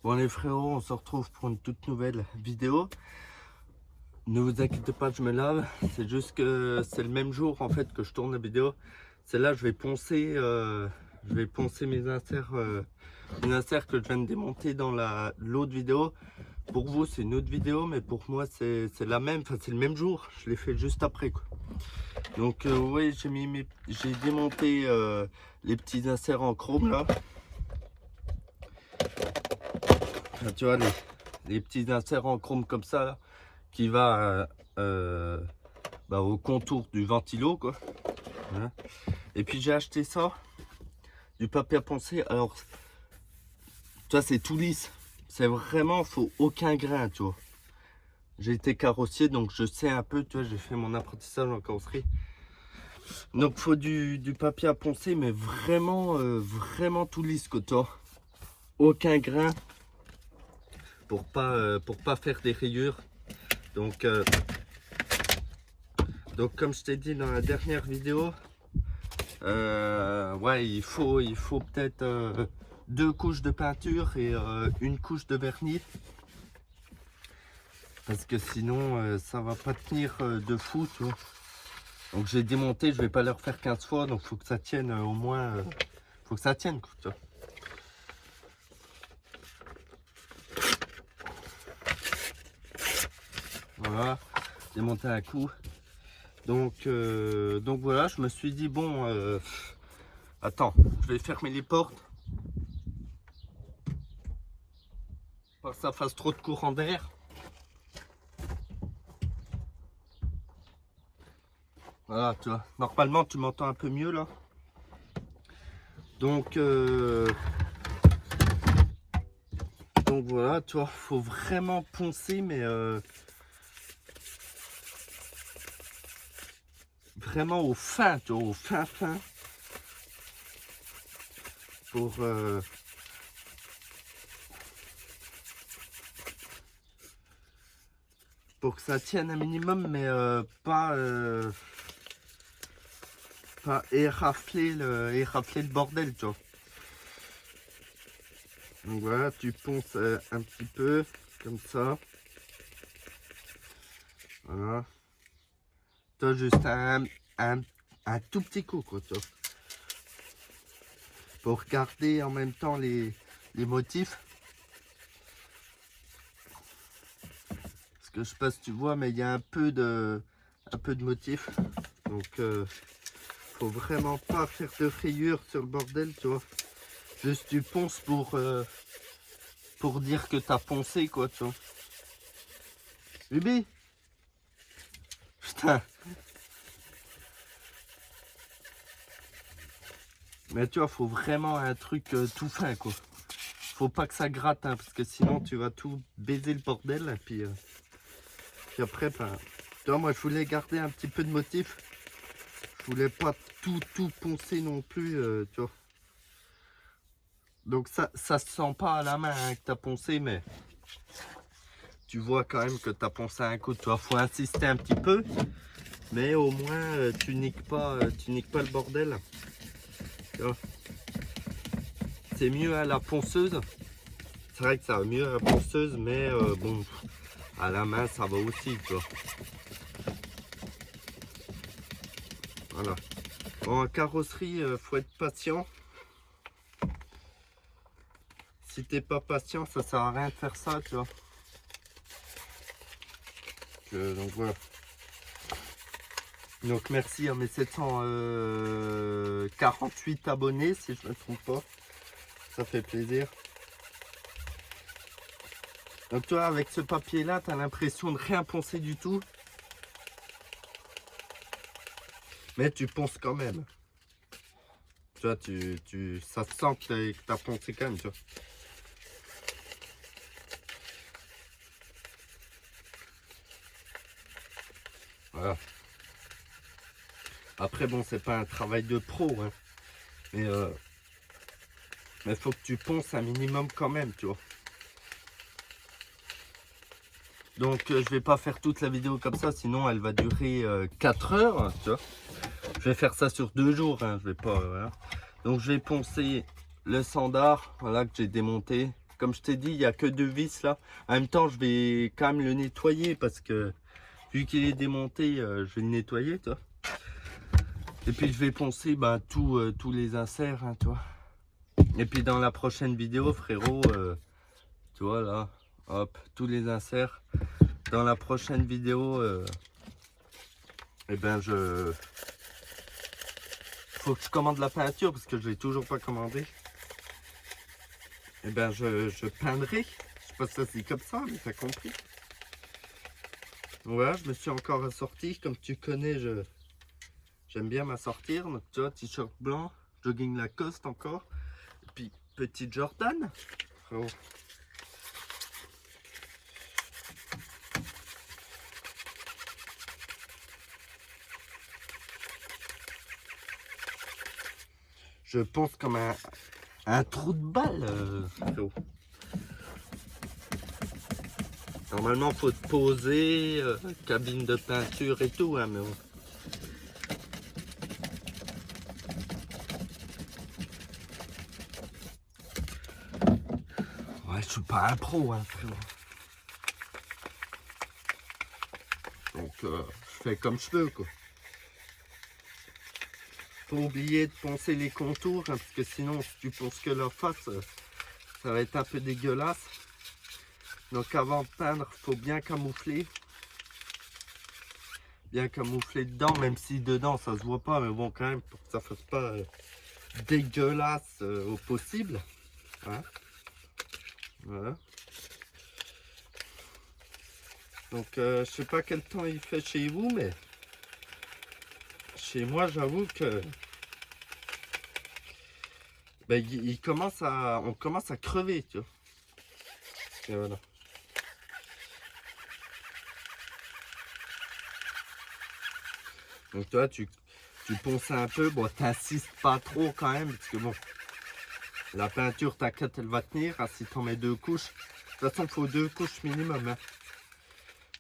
Bon les frérots, on se retrouve pour une toute nouvelle vidéo. Ne vous inquiétez pas, je me lave. C'est juste que c'est le même jour en fait que je tourne la vidéo. C'est là je vais poncer mes inserts, une insert que je viens de démonter dans l'autre vidéo. Pour vous c'est une autre vidéo, mais pour moi c'est la même. Enfin c'est le même jour. Je l'ai fait juste après quoi. Donc oui, j'ai démonté les petits inserts en chrome là. Enfin, tu vois les petits inserts en chrome comme ça là, qui va au contour du ventilo quoi. Hein. Et puis j'ai acheté ça, du papier à poncer. Alors tu vois c'est tout lisse, c'est vraiment, faut aucun grain, tu vois. J'ai été carrossier donc je sais un peu, tu vois, j'ai fait mon apprentissage en carrosserie. Donc faut du papier à poncer, mais vraiment vraiment tout lisse quoi, tu vois. Aucun grain pour pas faire des rayures. Donc comme je t'ai dit dans la dernière vidéo, ouais, il faut peut-être 2 couches de peinture et une couche de vernis, parce que sinon ça va pas tenir de fou, tu vois. Donc j'ai démonté, je vais pas le refaire 15 fois, donc faut que ça tienne au moins, faut que ça tienne quoi, tu vois. Voilà, démonter un coup. Donc voilà, je me suis dit bon, attends, je vais fermer les portes, pas que ça fasse trop de courant d'air. Voilà, tu vois, normalement tu m'entends un peu mieux là. Donc voilà, tu vois, faut vraiment poncer, mais vraiment au fin, tu vois, au fin, pour que ça tienne un minimum, mais pas érafler le bordel, tu vois. Donc voilà, tu ponces un petit peu comme ça. Voilà. Toi, juste un tout petit coup, quoi, tu vois. Pour garder en même temps les motifs. Parce que je sais pas si tu vois, mais il y a un peu de motifs. Donc faut vraiment pas faire de frayures sur le bordel, tu vois. Juste tu ponces pour dire que t'as poncé, quoi, tu vois. Bibi, putain. Mais tu vois, faut vraiment un truc tout fin, quoi. Faut pas que ça gratte, hein, parce que sinon tu vas tout baiser le bordel. Et puis après, ben, tu vois, moi je voulais garder un petit peu de motif. Je voulais pas tout poncer non plus, tu vois. Donc ça se sent pas à la main hein, que tu as poncé, mais tu vois quand même que tu as poncé un coup. Tu vois, faut insister un petit peu, mais au moins tu niques pas le bordel. C'est mieux à la ponceuse. C'est vrai que ça va mieux à la ponceuse, mais bon, à la main ça va aussi, tu vois. Voilà. Bon, en carrosserie, faut être patient. Si t'es pas patient, ça sert à rien de faire ça, tu vois. Donc voilà. Donc merci à mes 748 abonnés, si je ne me trompe pas. Ça fait plaisir. Donc toi, avec ce papier là, tu as l'impression de rien poncer du tout. Mais tu ponces quand même. Tu vois, ça se sent que tu as poncé quand même, tu vois. Voilà. Après, bon, c'est pas un travail de pro, hein. Mais faut que tu ponces un minimum quand même, tu vois. Donc je vais pas faire toute la vidéo comme ça, sinon elle va durer 4 heures, tu vois. Je vais faire ça sur 2 jours, hein. Je vais pas, voilà. Donc je vais poncer le sandar, voilà, que j'ai démonté. comme je t'ai dit, il n'y a que 2 vis là. En même temps, je vais quand même le nettoyer parce que vu qu'il est démonté, je vais le nettoyer, toi. Et puis je vais poncer tous les inserts, hein, toi. Et puis dans la prochaine vidéo, frérot, tu vois là, hop, tous les inserts. Dans la prochaine vidéo, eh ben faut que je commande la peinture parce que je l'ai toujours pas commandé. Eh ben je peindrai. Je sais pas si ça c'est comme ça, mais t'as compris. Voilà, je me suis encore assorti. Comme tu connais, j'aime bien m'assortir. Donc tu vois, t-shirt blanc, jogging Lacoste encore. Et puis petit Jordan. Oh. Je pense comme un trou de balle. Oh. Normalement, faut te poser, cabine de peinture et tout, hein, mais bon. Ouais, je suis pas un pro, hein, frérot. Donc, je fais comme je peux, quoi. Faut oublier de poncer les contours, hein, parce que sinon, si tu ponces que la face, ça va être un peu dégueulasse. Donc, avant de peindre, faut bien camoufler. Bien camoufler dedans, même si dedans, ça se voit pas, mais bon, quand même, pour que ça fasse pas dégueulasse au possible. Hein. Voilà. Donc, je sais pas quel temps il fait chez vous, mais chez moi, j'avoue que ben, on commence à crever, tu vois. Et voilà. Donc, toi, tu ponces un peu. Bon, t'insistes pas trop quand même, parce que bon, la peinture, t'inquiète, elle va tenir. Ah, si t'en mets 2 couches. De toute façon, il faut 2 couches minimum. Hein.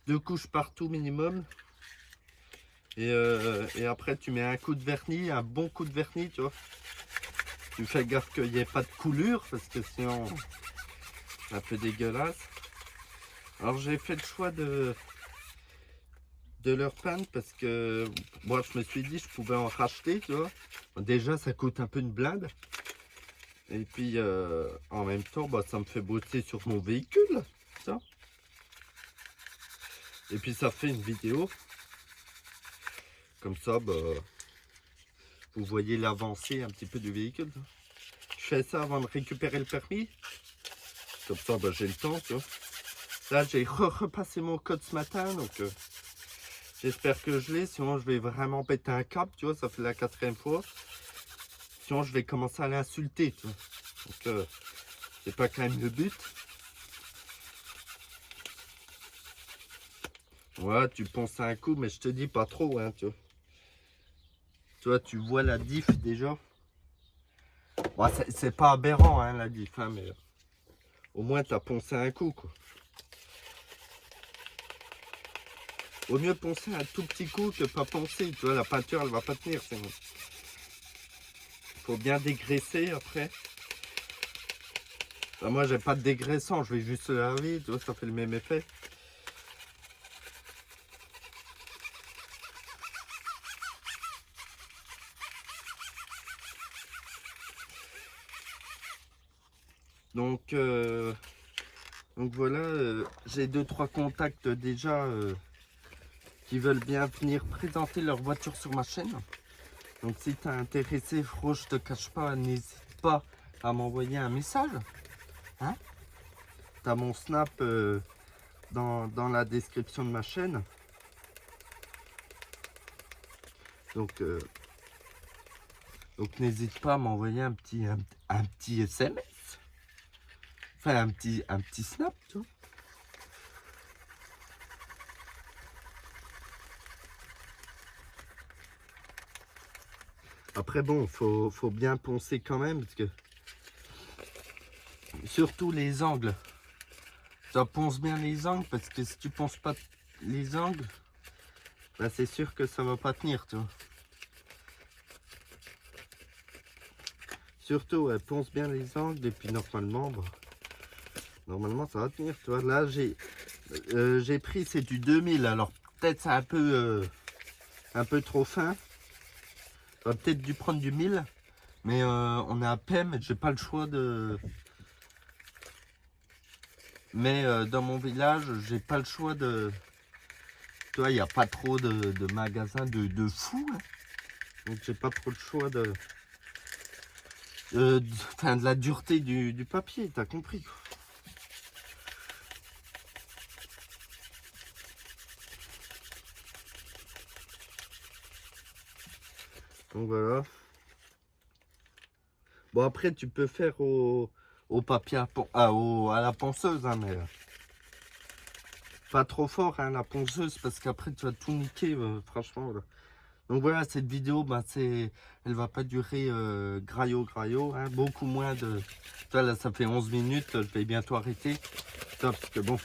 2 couches partout minimum. Et après, tu mets un coup de vernis, un bon coup de vernis, tu vois. Tu fais gaffe qu'il n'y ait pas de coulure, parce que sinon, c'est un peu dégueulasse. Alors, j'ai fait le choix de leur peindre parce que moi, je me suis dit, je pouvais en racheter, tu vois. Déjà, ça coûte un peu une blinde. Et puis, en même temps, ça me fait bosser sur mon véhicule, ça. Et puis, ça fait une vidéo. Comme ça, vous voyez l'avancée un petit peu du véhicule. Je fais ça avant de récupérer le permis. Comme ça, j'ai le temps, tu vois. Là, j'ai repassé mon code ce matin, donc j'espère que je l'ai. Sinon, je vais vraiment péter un câble, tu vois. Ça fait la 4e fois. Sinon, je vais commencer à l'insulter, tu vois. Donc, c'est pas quand même le but. Ouais, tu ponces un coup, mais je te dis pas trop, hein, tu vois. Tu vois, tu vois la diff déjà. Ouais, c'est pas aberrant, hein, la diff, hein, mais au moins, tu as poncé un coup, quoi. Au mieux poncer un tout petit coup que pas poncer. Tu vois, la peinture, elle va pas tenir. Il faut bien dégraisser après. Ben, moi, j'ai pas de dégraissant. Je vais juste le laver. Tu vois, ça fait le même effet. Donc voilà, j'ai 2-3 contacts déjà qui veulent bien venir présenter leur voiture sur ma chaîne. Donc si tu es intéressé, frérot, je te cache pas, n'hésite pas à m'envoyer un message. Hein, tu as mon snap dans la description de ma chaîne. Donc n'hésite pas à m'envoyer un petit SMS. Enfin un petit snap, tu vois. Après bon, faut bien poncer quand même, parce que surtout les angles. Ça ponce bien les angles, parce que si tu ponces pas les angles, c'est sûr que ça va pas tenir, tu vois. Surtout, ponce bien les angles, et puis normalement, Normalement, ça va tenir. Tu vois, là, j'ai pris, c'est du 2000. Alors, peut-être c'est un peu trop fin. J'aurais peut-être dû prendre du 1000. Mais on est à PEM, j'ai pas le choix de... Mais dans mon village, j'ai pas le choix de... Tu vois, il n'y a pas trop de magasins de fous. Hein. Donc, j'ai pas trop le choix de... de la dureté du papier, t'as compris quoi. Donc voilà. Bon après tu peux faire au papier à la ponceuse hein, mais pas trop fort hein, la ponceuse parce qu'après tu vas tout niquer franchement voilà. Donc voilà cette vidéo bah, elle va pas durer graillot hein, beaucoup moins de... Toi, là ça fait 11 minutes, je vais bientôt arrêter. Parce que bon,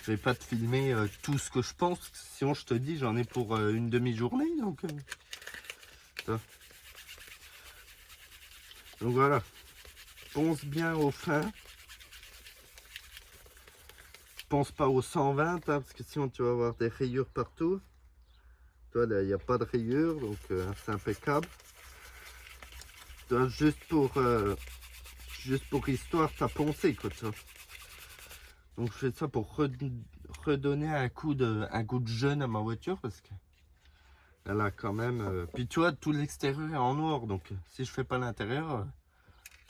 je vais pas te filmer tout ce que je pense, sinon je te dis j'en ai pour une demi-journée donc voilà, ponce bien au fin, pense pas au 120 hein, parce que sinon tu vas avoir des rayures partout. Toi là il n'y a pas de rayures donc c'est impeccable. Toi, juste pour histoire t'as poncé quoi toi. Donc je fais ça pour redonner un goût de jeune à ma voiture parce que elle a quand même puis tu vois tout l'extérieur est en noir donc si je fais pas l'intérieur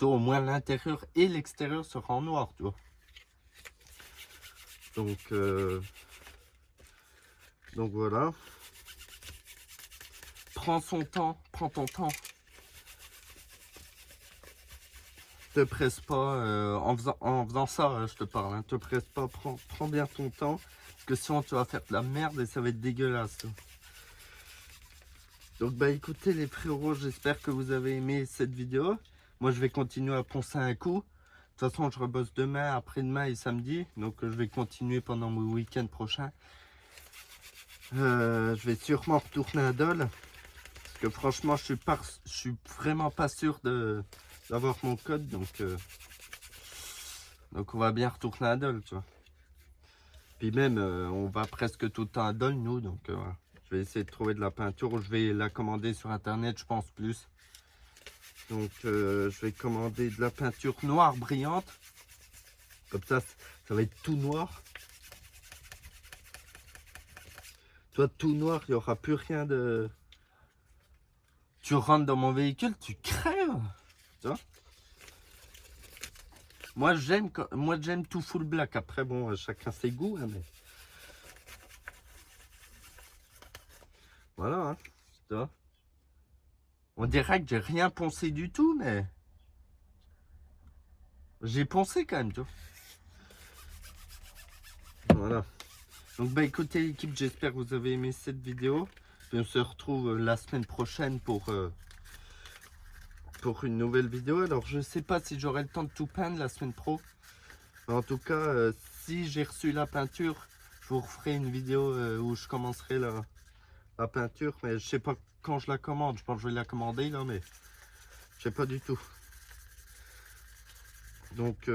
au moins l'intérieur et l'extérieur sera en noir tu vois. Donc voilà, prends ton temps, te presse pas en faisant ça je te parle hein. Te presse pas, prends bien ton temps parce que sinon tu vas faire de la merde et ça va être dégueulasse. Donc bah écoutez les frérots, j'espère que vous avez aimé cette vidéo. Moi je vais continuer à poncer un coup. De toute façon je rebosse demain, après-demain et samedi. Donc je vais continuer pendant mon week-end prochain. Je vais sûrement retourner à Dole. Parce que franchement je suis vraiment pas sûr d'avoir mon code. Donc on va bien retourner à Dole tu vois. Puis même on va presque tout le temps à Dole nous. Donc voilà. Je vais essayer de trouver de la peinture. Je vais la commander sur internet je pense plus. Donc je vais commander de la peinture noire brillante. Comme ça va être tout noir. Toi tout noir, il n'y aura plus rien de... Tu rentres dans mon véhicule, tu crèves. Tu vois, moi j'aime tout full black. Après bon, chacun ses goûts. Hein, mais... Voilà. Hein, tu vois. On dirait que j'ai rien poncé du tout, mais... J'ai poncé quand même, tu vois. Voilà. Donc bah écoutez l'équipe, j'espère que vous avez aimé cette vidéo. Puis on se retrouve la semaine prochaine pour une nouvelle vidéo. Alors je sais pas si j'aurai le temps de tout peindre la semaine pro. En tout cas, si j'ai reçu la peinture, je vous referai une vidéo où je commencerai la peinture. Mais je sais pas quand je la commande. Je pense que je vais la commander là, mais je sais pas du tout. Donc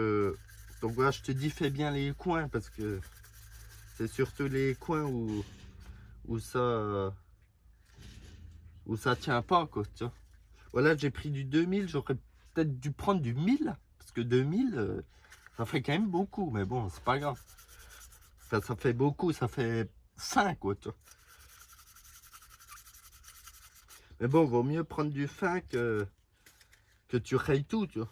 voilà, je te dis fais bien les coins parce que c'est surtout les coins où ça tient pas quoi, tu vois. Voilà, j'ai pris du 2000, j'aurais peut-être dû prendre du 1000 parce que 2000 ça fait quand même beaucoup, mais bon, c'est pas grave. Enfin, ça fait beaucoup, ça fait fin quoi, tu vois. Mais bon, vaut mieux prendre du fin que tu rayes tout, tu vois.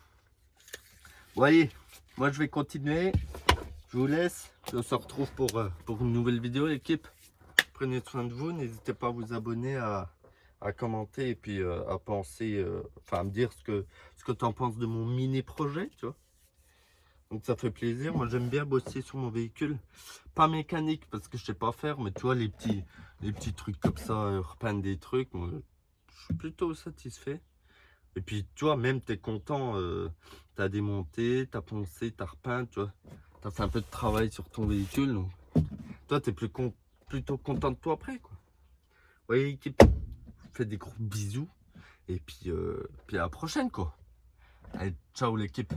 Bon allez, moi je vais continuer. Je vous laisse. On se retrouve pour une nouvelle vidéo, l'équipe. Prenez soin de vous. N'hésitez pas à vous abonner, à commenter et puis à penser, enfin à me dire ce que tu en penses de mon mini projet, tu vois. Donc ça fait plaisir. Moi j'aime bien bosser sur mon véhicule. Pas mécanique parce que je sais pas faire, mais tu vois les petits trucs comme ça, repeindre des trucs, moi, je suis plutôt satisfait. Et puis tu vois, même tu es content, tu as démonté, tu as poncé, tu as repeint, tu vois. Tu as fait un peu de travail sur ton véhicule. Donc toi, tu es plutôt content de toi après, quoi. Vous voyez l'équipe, fais des gros bisous. Et puis à la prochaine, quoi. Allez, ciao l'équipe.